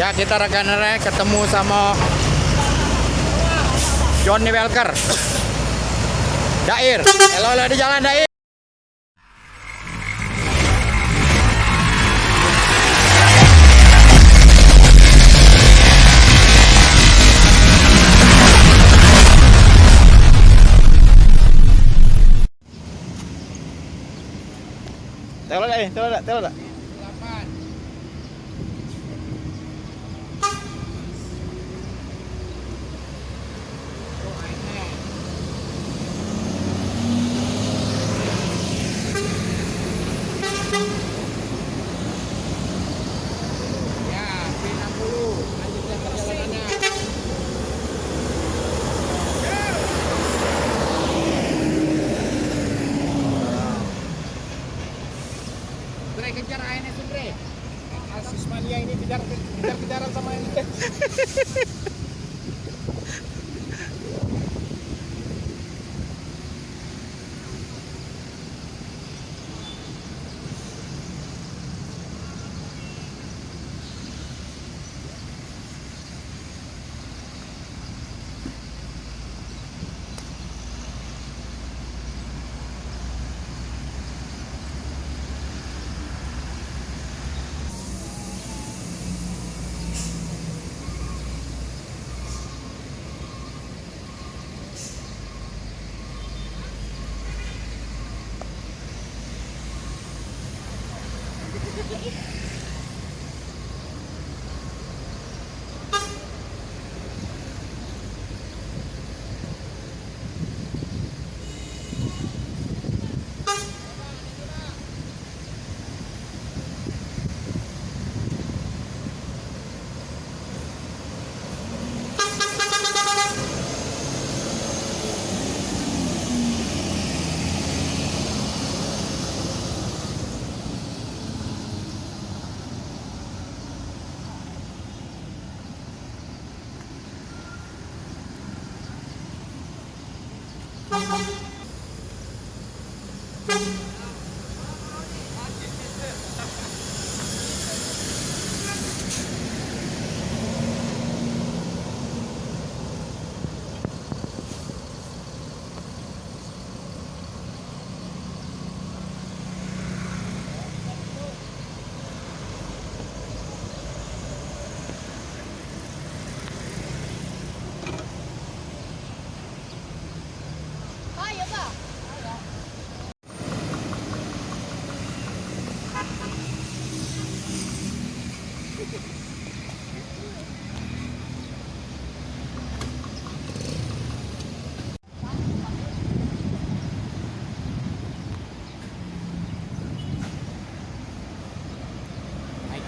Ya, kita rekan-rekan ketemu sama Johnny Welker. Dair, halo di jalan Dair. Telo dah. Kejar ANS Sundre. Asis mania ini kejar-kejaran sama ini.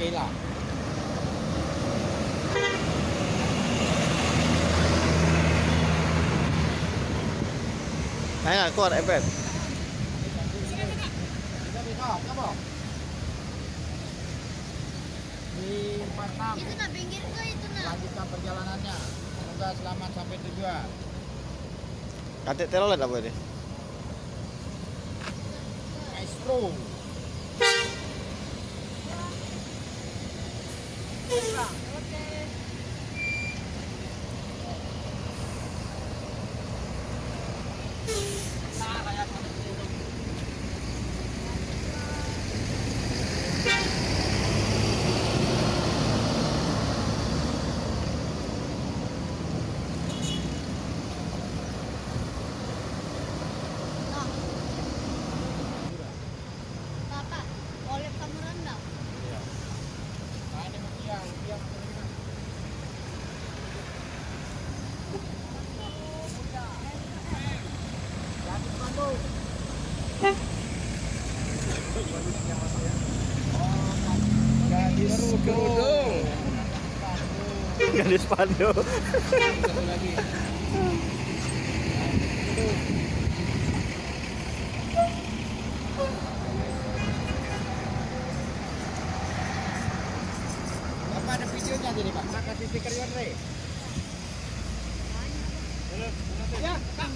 Lah. Ayo, keluar iPad. Di 46. Itu nak pinggir ke itu nak? Lanjutkan perjalanannya. Semoga selamat sampai tujuan. Katik telolet apa ini? Maestro. Bapak, boleh kamu rendam? Nah, ini yang Gadis kerudung. Gadis Pando. Satu lagi. Bapak ada videonya jadi Pak. Kasih stiker Yonre. Ya, Kang.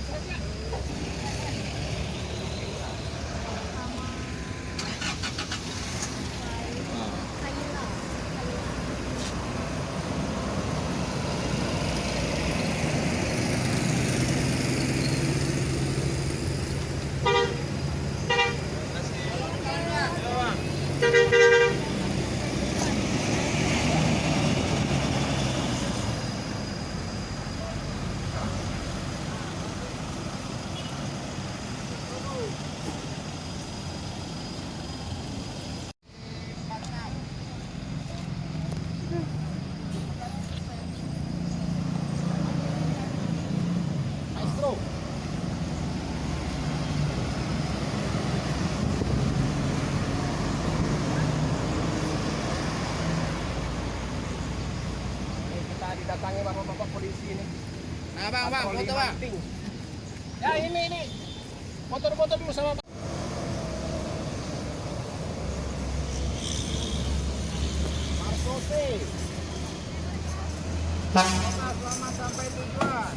datangi bapak-bapak polisi ini. Nah, bang, foto bang. Ya ini. Foto-foto dulu sama Pak. Marsose. Selamat sampai tujuan.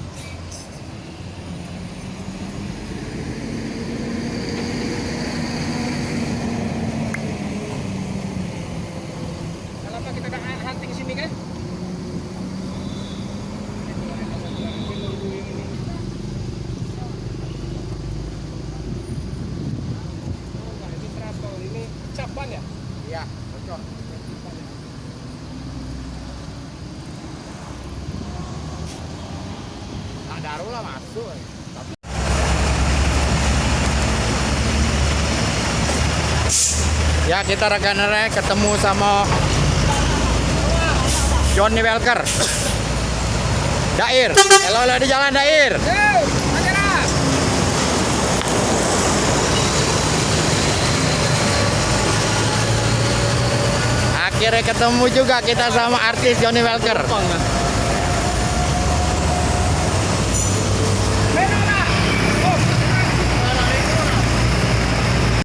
Kenapa kita ada hunting sini kan? Ini travel, ini capan ya? Iya, bocor. Tak daru lah masuk. Ya, kita rekan-rekan ketemu sama Johnny Welker. Dair, halo di jalan Dair. Akhirnya ketemu juga kita sama artis Johnny Welker.